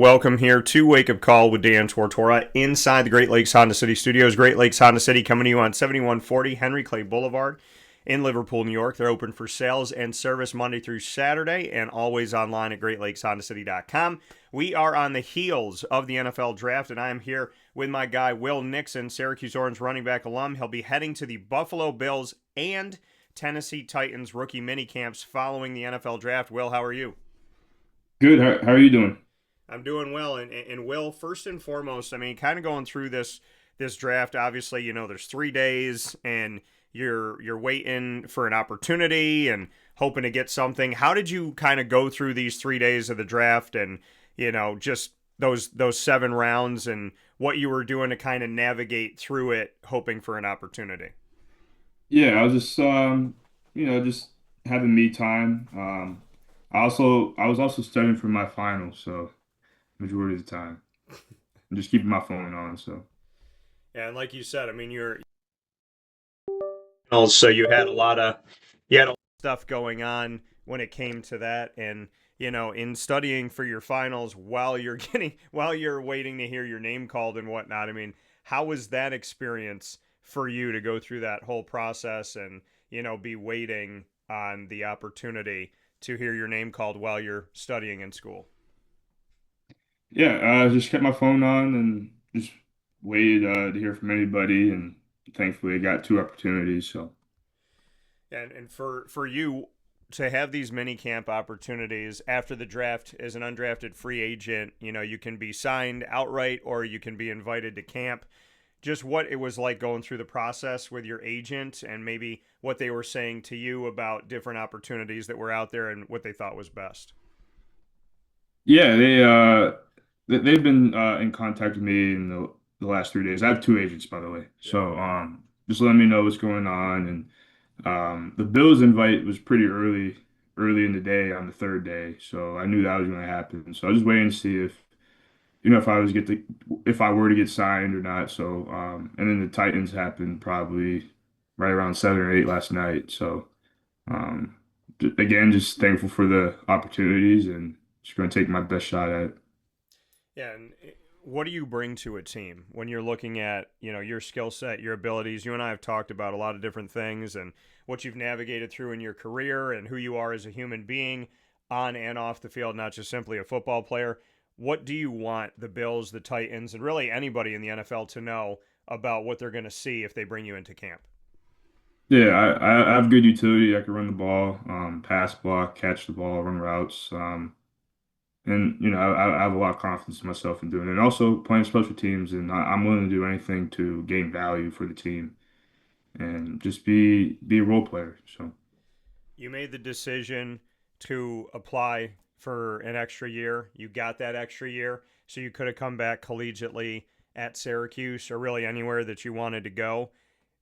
welcome here to Wake Up Call with Dan Tortora inside the Great Lakes Honda City Studios. Great Lakes Honda City coming to you on 7140 Henry Clay Boulevard in Liverpool, New York. They're open for sales and service Monday through Saturday and always online at greatlakeshondacity.com. We are on the heels of the NFL draft, and I am here with my guy, Will Nixon, Syracuse Orange running back alum. He'll be heading to the Buffalo Bills and Tennessee Titans rookie minicamps following the NFL draft. Will, how are you? Good. How are you doing? I'm doing well, and Will, first and foremost, I mean, kind of going through this draft. Obviously, you know, there's 3 days, and you're waiting for an opportunity and hoping to get something. How did you kind of go through these 3 days of the draft, and just those 7 rounds, and what you were doing to kind of navigate through it, hoping for an opportunity? Yeah, I was just just having me time. I was also studying for my finals, so majority of the time, I'm just keeping my phone on. So Yeah, and like you said, I mean, you're also you had a lot of stuff going on when it came to that, and in studying for your finals while you're waiting to hear your name called and whatnot. I mean, how was that experience for you to go through that whole process and be waiting on the opportunity to hear your name called while you're studying in school? yeah, I just kept my phone on and just waited to hear from anybody, and thankfully I got 2 opportunities. So And for you to have these mini camp opportunities after the draft as an undrafted free agent, you can be signed outright or you can be invited to camp. Just what it was like going through the process with your agent and maybe what they were saying to you about different opportunities that were out there and what they thought was best. yeah, they've been in contact with me in the last 3 days. I have 2 agents, by the way. Yeah. So just letting me know what's going on. And the Bills invite was pretty early in the day on the third day, so I knew that was going to happen. So I was just waiting to see if I were to get signed or not. So and then the Titans happened probably right around 7 or 8 last night. So um, again, just thankful for the opportunities and just going to take my best shot at it. Yeah, and what do you bring to a team when you're looking at, your skill set, your abilities? You and I have talked about a lot of different things and what you've navigated through in your career and who you are as a human being on and off the field, not just simply a football player. What do you want the Bills, the Titans, and really anybody in the NFL to know about what they're going to see if they bring you into camp? Yeah, I have good utility. I can run the ball, pass block, catch the ball, run routes. And I have a lot of confidence in myself in doing it. And also playing special teams, and I'm willing to do anything to gain value for the team and just be a role player. So You made the decision to apply for an extra year. You got that extra year, so you could have come back collegiately at Syracuse or really anywhere that you wanted to go.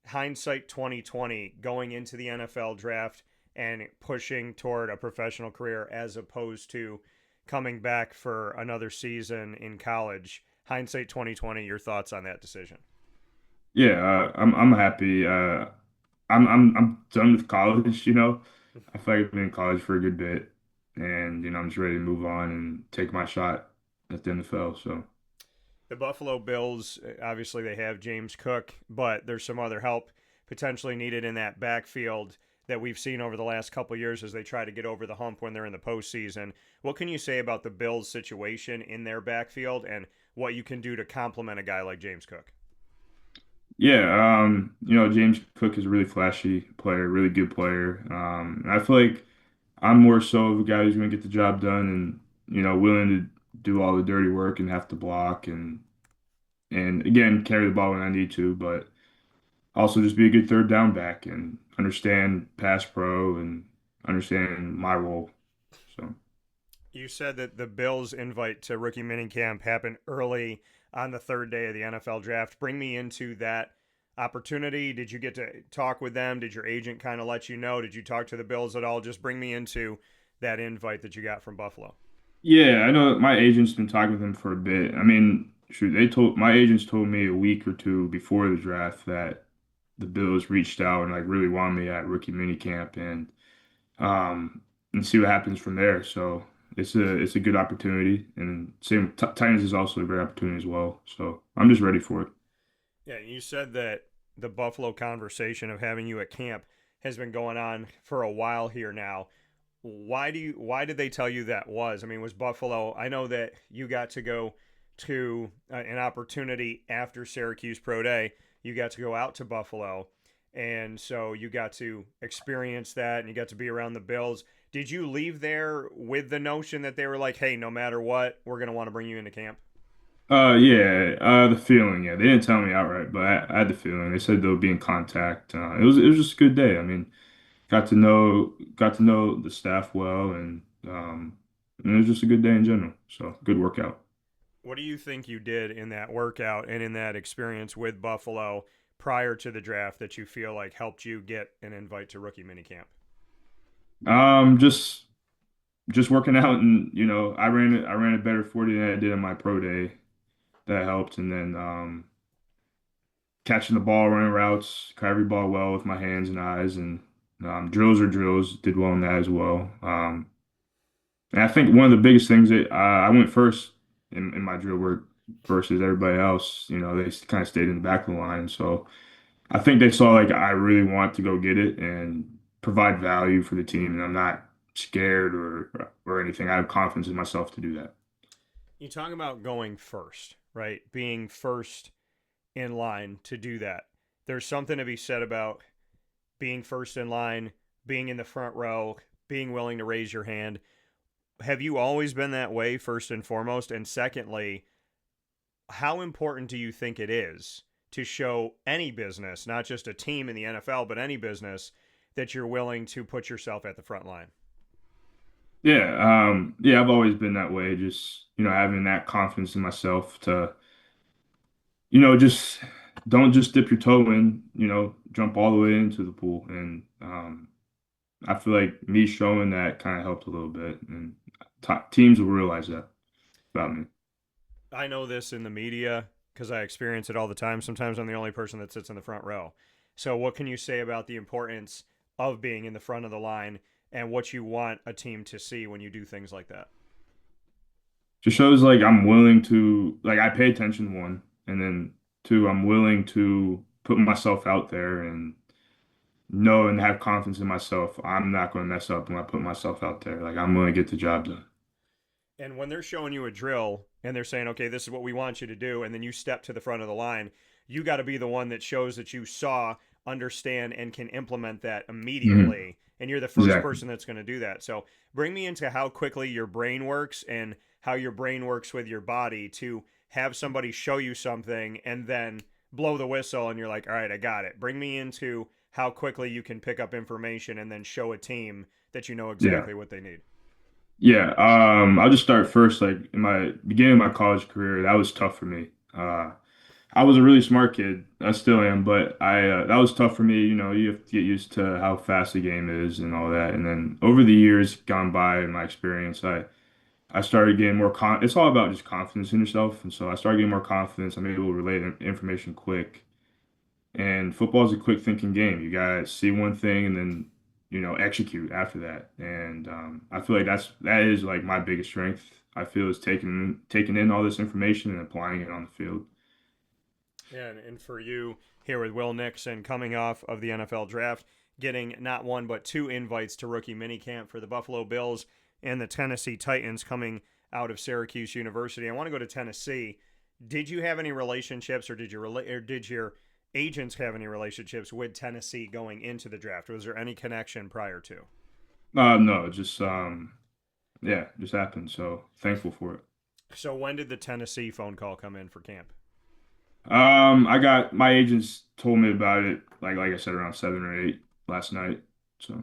Hindsight 2020, going into the NFL draft and pushing toward a professional career as opposed to coming back for another season in college. Hindsight 2020, your thoughts on that decision? yeah, I'm happy. I'm done with college. I feel like I've been in college for a good bit, and I'm just ready to move on and take my shot at the NFL. So The Buffalo Bills, obviously, they have James Cook, but there's some other help potentially needed in that backfield that we've seen over the last couple of years as they try to get over the hump when they're in the postseason. What can you say about the Bills' situation in their backfield and what you can do to complement a guy like James Cook? yeah, James Cook is a really flashy player, really good player. And I feel like I'm more so of a guy who's going to get the job done and willing to do all the dirty work and have to block and again carry the ball when I need to, but also just be a good third down back and understand pass pro and understand my role. So You said that the Bills' invite to rookie minicamp happened early on the third day of the NFL draft. Bring me into that opportunity. Did you get to talk with them? Did your agent kind of let you know? Did you talk to the Bills at all? Just bring me into that invite that you got from Buffalo. yeah, I know my agent's been talking with him for a bit. I mean, shoot, they told my agents told me a week or two before the draft that the Bills reached out and like really wanted me at rookie minicamp and see what happens from there. So it's a good opportunity, and same Titans is also a great opportunity as well. So I'm just ready for it. Yeah, you said that the Buffalo conversation of having you at camp has been going on for a while here now. Why did they tell you that was? I mean, was Buffalo? I know that you got to go to an opportunity after Syracuse Pro Day. You got to go out to Buffalo, and so you got to experience that, and you got to be around the Bills. Did you leave there with the notion that they were like, "Hey, no matter what, we're going to want to bring you into camp"? Yeah, the feeling. Yeah, they didn't tell me outright, but I had the feeling. They said they'll be in contact. It was just a good day. I mean, got to know the staff well, and it was just a good day in general. So good workout. What do you think you did in that workout and in that experience with Buffalo prior to the draft that you feel like helped you get an invite to rookie minicamp? Just working out, and I ran a better 40 than I did in my pro day. That helped, and then catching the ball, running routes, caught every ball well with my hands and eyes, and drills are drills. Did well in that as well. And I think one of the biggest things that I went first in my drill work versus everybody else. They kind of stayed in the back of the line, so I think they saw like I really want to go get it and provide value for the team, and I'm not scared or anything. I have confidence in myself to do that. You talk about going first, right? Being first in line to do that. There's something to be said about being first in line, being in the front row, being willing to raise your hand. Have you always been that way, first and foremost? And secondly, how important do you think it is to show any business, not just a team in the NFL, but any business, that you're willing to put yourself at the front line? Yeah, I've always been that way. Just having that confidence in myself to just don't just dip your toe in. Jump all the way into the pool, and I feel like me showing that kind of helped a little bit, and teams will realize that about me. I know this in the media because I experience it all the time. Sometimes I'm the only person that sits in the front row. So, what can you say about the importance of being in the front of the line and what you want a team to see when you do things like that? Just shows like I'm willing to like I pay attention one, and then two, I'm willing to put myself out there and know and have confidence in myself. I'm not going to mess up when I put myself out there. Like I'm going to get the job done. And when they're showing you a drill and they're saying, okay, this is what we want you to do, and then you step to the front of the line, you got to be the one that shows that you saw, understand, and can implement that Hmm. immediately. And you're the first Exactly. person that's going to do that. So bring me into how quickly your brain works and how your brain works with your body to have somebody show you something and then blow the whistle and you're like, all right, I got it. Bring me into how quickly you can pick up information and then show a team that you know Yeah. exactly what they need. Yeah. I'll just start first. Like in my beginning of my college career, that was tough for me. I was a really smart kid. I still am, but I that was tough for me. You have to get used to how fast the game is and all that. And then over the years gone by in my experience, I started getting more it's all about just confidence in yourself. And so I started getting more confidence. I'm able to relate information quick. And football is a quick thinking game. You gotta see one thing and then execute after that. And I feel like that is like my biggest strength. I feel is taking in all this information and applying it on the field. Yeah, and for you here with Will Nixon coming off of the NFL draft, getting not one but two invites to rookie minicamp for the Buffalo Bills and the Tennessee Titans coming out of Syracuse University. I want to go to Tennessee. Did you have any relationships, or did your agents have any relationships with Tennessee going into the draft? Was there any connection prior to? No, just yeah, just happened. So thankful for it. So when did the Tennessee phone call come in for camp? I got my agents told me about it like I said around 7 or 8 last night. So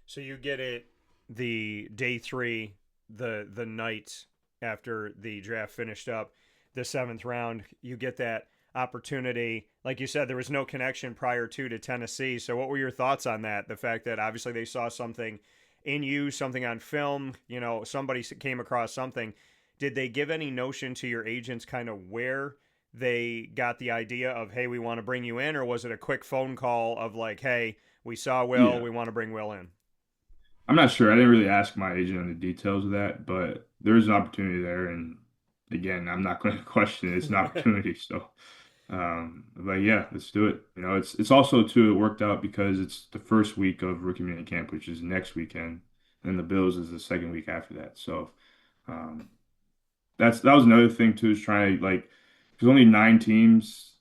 So you get it the day three, the night after the draft finished up, the seventh round. You get that opportunity. Like you said, there was no connection prior to Tennessee. So what were your thoughts on that? The fact that obviously they saw something in you, something on film. Somebody came across something. Did they give any notion to your agents, kind of where they got the idea of, hey, we want to bring you in, or was it a quick phone call of like, hey, we saw Will, yeah. we want to bring Will in? I'm not sure. I didn't really ask my agent on the details of that, but there's an opportunity there. And again, I'm not going to question it. It's an opportunity. So, but yeah, let's do it. You know, it's also too, it worked out because it's the first week of rookie minicamp, which is next weekend, and the Bills is the second week after that. So, um, that was another thing too, is trying to like, there's only 9 teams.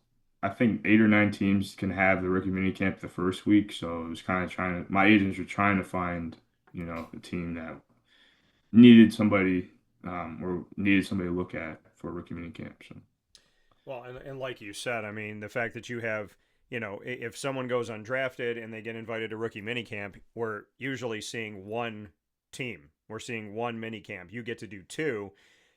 I think 8 or 9 teams can have the rookie minicamp the first week. So it was kind of trying to, my agents were trying to find, a team that needed somebody, or needed somebody to look at for a rookie minicamp. So Well, and like you said, I mean, the fact that you have, if someone goes undrafted and they get invited to rookie minicamp, we're usually seeing one team. We're seeing one minicamp. You get to do two.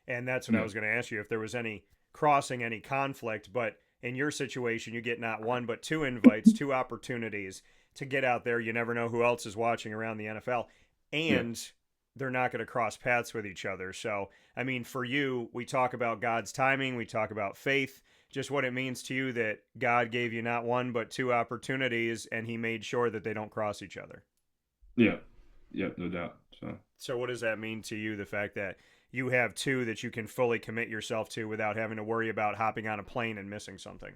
And that's what I yeah, was going to ask you if there was any crossing, any conflict. But in your situation, you get not one, but two invites, two opportunities to get out there. You never know who else is watching around the NFL. yeah, And they're not going to cross paths with each other. So, I mean, for you, we talk about God's timing, we talk about faith, just what it means to you that God gave you not one, but two opportunities, and He made sure that they don't cross each other. yeah, yeah, no doubt. So So, what does that mean to you, the fact that you have two that you can fully commit yourself to without having to worry about hopping on a plane and missing something?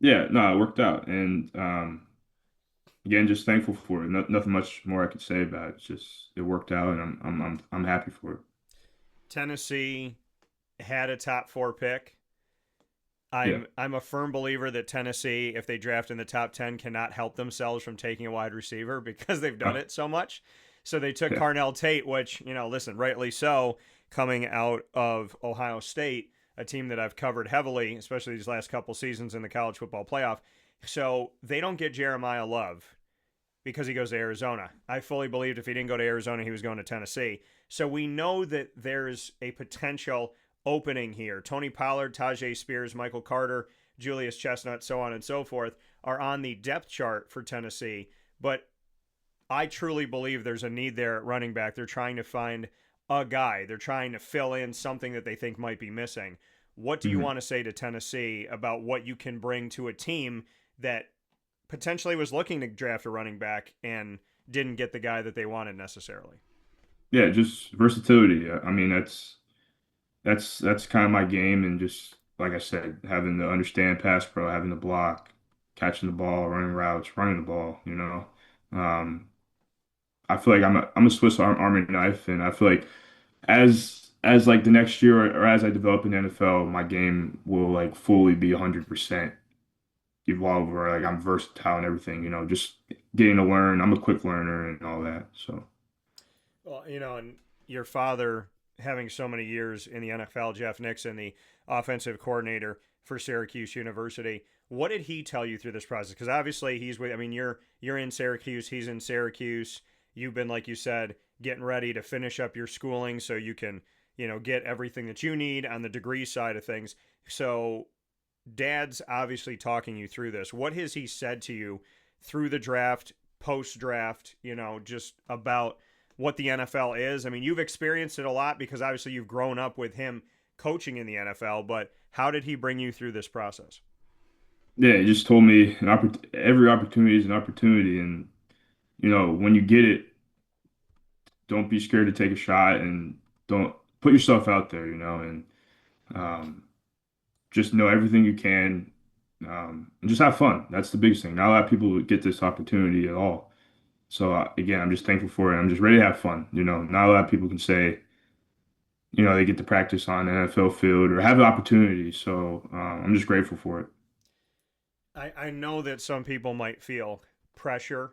yeah, no, it worked out, and again, just thankful for it. Nothing much more I could say about it. It's just it worked out, and I'm happy for it. Tennessee had a top four pick. Yeah, I'm a firm believer that Tennessee, if they draft in the top 10, cannot help themselves from taking a wide receiver because they've done oh, it so much. So they took yeah, Carnell Tate, which, listen, rightly so, coming out of Ohio State, a team that I've covered heavily, especially these last couple seasons in the college football playoff. So they don't get Jeremiah Love because he goes to Arizona. I fully believed if he didn't go to Arizona, he was going to Tennessee. So we know that there's a potential opening here. Tony Pollard, Tajay Spears, Michael Carter, Julius Chestnut, so on and so forth, are on the depth chart for Tennessee. But I truly believe there's a need there at running back. They're trying to find a guy, they're trying to fill in something that they think might be missing. What do you mhm. want to say to Tennessee about what you can bring to a team that potentially was looking to draft a running back and didn't get the guy that they wanted necessarily? Yeah, just versatility. I mean, that's kind of my game, and just like I said, having to understand pass pro, having to block, catching the ball, running routes, running the ball. Um, I feel like I'm a Swiss Army knife, and I feel like as like the next year, or as I develop in the NFL, my game will like fully be 100% evolve, where like I'm versatile and everything. Just getting to learn. I'm a quick learner and all that. So Well, and your father having so many years in the NFL, Jeff Nixon, the offensive coordinator for Syracuse University, what did he tell you through this process? Because obviously he's with. I mean, you're in Syracuse, he's in Syracuse. You've been, like you said, getting ready to finish up your schooling so you can, get everything that you need on the degree side of things. So Dad's obviously talking you through this. What has he said to you through the draft, post draft, just about what the NFL is? I mean, you've experienced it a lot because obviously you've grown up with him coaching in the NFL, but how did he bring you through this process? yeah, he just told me every opportunity is an opportunity, and when you get it, don't be scared to take a shot, and don't put yourself out there, and um, just know everything you can, and just have fun. That's the biggest thing. Not a lot of people get this opportunity at all. So again, I'm just thankful for it. I'm just ready to have fun. Not a lot of people can say, they get to practice on an NFL field or have the opportunity. So I'm just grateful for it. I know that some people might feel pressure,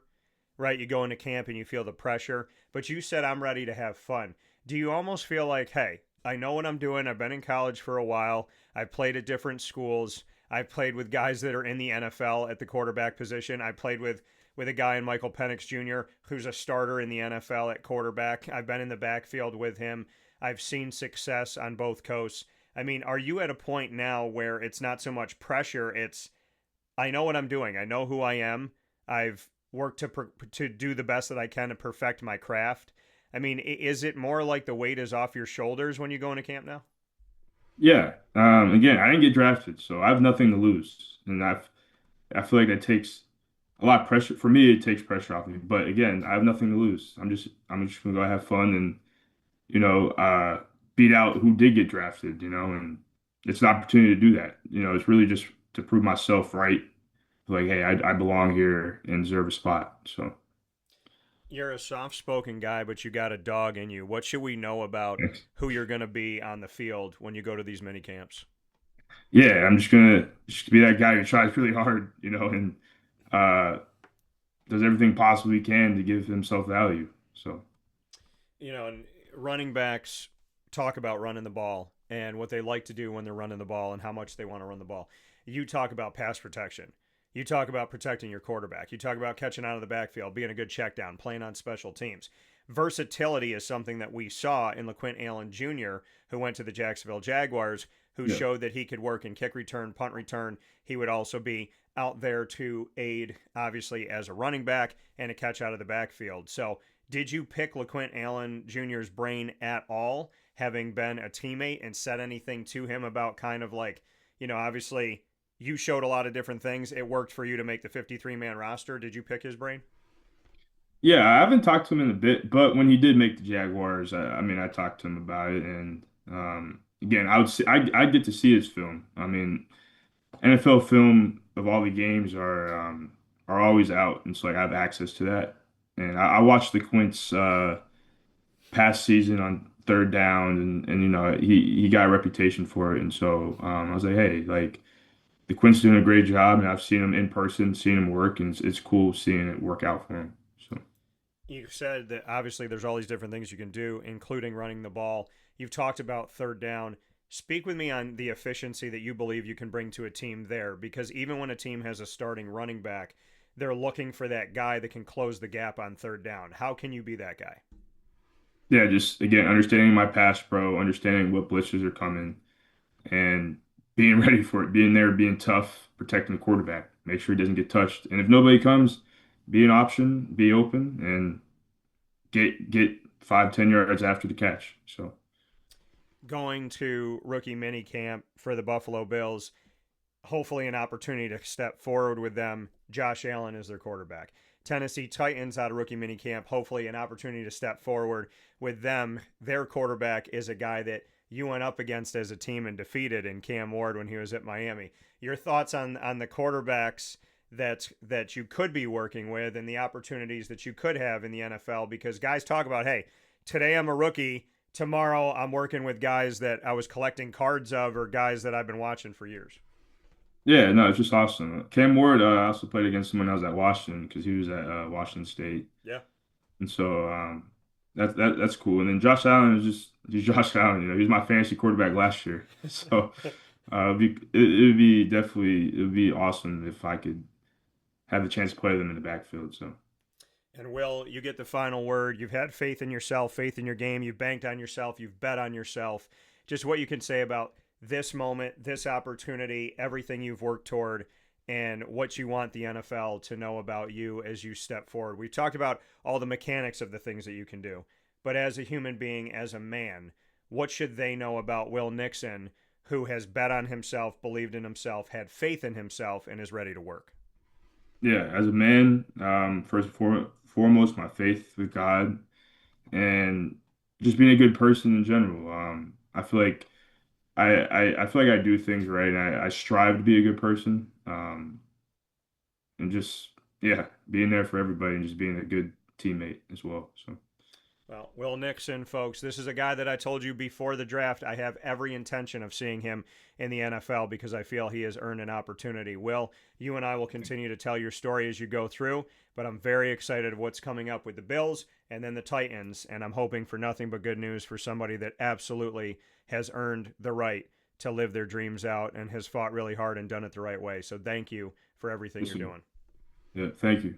right? You go into camp and you feel the pressure, but you said, I'm ready to have fun. Do you almost feel like, hey, I know what I'm doing. I've been in college for a while. I've played at different schools. I've played with guys that are in the NFL at the quarterback position. I played with a guy in Michael Penix Jr., who's a starter in the NFL at quarterback. I've been in the backfield with him. I've seen success on both coasts. I mean, are you at a point now where it's not so much pressure, it's I know what I'm doing. I know who I am. I've worked to do the best that I can to perfect my craft. I mean, is it more like the weight is off your shoulders when you go into camp now? Yeah. Again, I didn't get drafted, so I have nothing to lose, and I feel like that takes a lot of pressure for me. It takes pressure off me. But again, I have nothing to lose. I'm just gonna go have fun and beat out who did get drafted. And it's an opportunity to do that. It's really just to prove myself right. Like, hey, I belong here and deserve a spot. So. You're a soft-spoken guy, but you got a dog in you. What should we know about who you're going to be on the field when you go to these mini camps? Yeah, I'm just gonna be that guy who tries really hard, and uh, does everything possible he can to give himself value. So And running backs talk about running the ball and what they like to do when they're running the ball and how much they want to run the ball. You talk about pass protection. You talk about protecting your quarterback. You talk about catching out of the backfield, being a good check down, playing on special teams. Versatility is something that we saw in LaQuint Allen Jr., who went to the Jacksonville Jaguars, who yeah, showed that he could work in kick return, punt return. He would also be out there to aid, obviously, as a running back and a catch out of the backfield. So, did you pick LaQuint Allen Jr.'s brain at all, having been a teammate, and said anything to him about kind of like, obviously you showed a lot of different things. It worked for you to make the 53-man roster. Did you pick his brain? yeah. I haven't talked to him in a bit, but when he did make the Jaguars, I mean, I talked to him about it, and again, I get to see his film. I mean, NFL film of all the games are always out, and so like, I have access to that. And I watched the Quints past season on third down, and he got a reputation for it, and so I was like, hey, like the Quint's doing a great job, and I've seen him in person, seen him work, and it's cool seeing it work out for him. So You said that obviously there's all these different things you can do, including running the ball. You've talked about third down. Speak with me on the efficiency that you believe you can bring to a team there, because even when a team has a starting running back, they're looking for that guy that can close the gap on third down. How can you be that guy? yeah, just again understanding my pass pro, understanding what blitzes are coming, and being ready for it, being there, being tough, protecting the quarterback, make sure he doesn't get touched, and if nobody comes, be an option, be open, and get 5, 10 yards after the catch. So Going to rookie mini camp for the Buffalo Bills, hopefully an opportunity to step forward with them. Josh Allen is their quarterback. Tennessee Titans out of rookie minicamp, hopefully an opportunity to step forward with them. Their quarterback is a guy that you went up against as a team and defeated in Cam Ward when he was at Miami. Your thoughts on the quarterbacks that you could be working with and the opportunities that you could have in the NFL, because guys talk about, hey, today I'm a rookie, tomorrow I'm working with guys that I was collecting cards of or guys that I've been watching for years. yeah, no, it's just awesome. Cam Ward, I also played against him when I was at Washington because he was at Washington State, Yeah. and so that's cool. And then Josh Allen is just he's Josh Allen. He was my fantasy quarterback last year, so it would be awesome if I could have the chance to play them in the backfield. So And Will, you get the final word. You've had faith in yourself, faith in your game. You've banked on yourself. You've bet on yourself. Just what you can say about this moment, this opportunity, everything you've worked toward, and what you want the NFL to know about you as you step forward. We've talked about all the mechanics of the things that you can do. But as a human being, as a man, what should they know about Will Nixon, who has bet on himself, believed in himself, had faith in himself, and is ready to work? yeah, as a man, first and foremost, my faith with God and just being a good person in general. I feel like I feel like I do things right, and I strive to be a good person. And just yeah, being there for everybody and just being a good teammate as well. So Well, Will Nixon, folks, this is a guy that I told you before the draft. I have every intention of seeing him in the NFL because I feel he has earned an opportunity. Will, you and I will continue to tell your story as you go through, but I'm very excited of what's coming up with the Bills and then the Titans, and I'm hoping for nothing but good news for somebody that absolutely has earned the right to live their dreams out and has fought really hard and done it the right way. So thank you for everything you're listen, doing. yeah, thank you.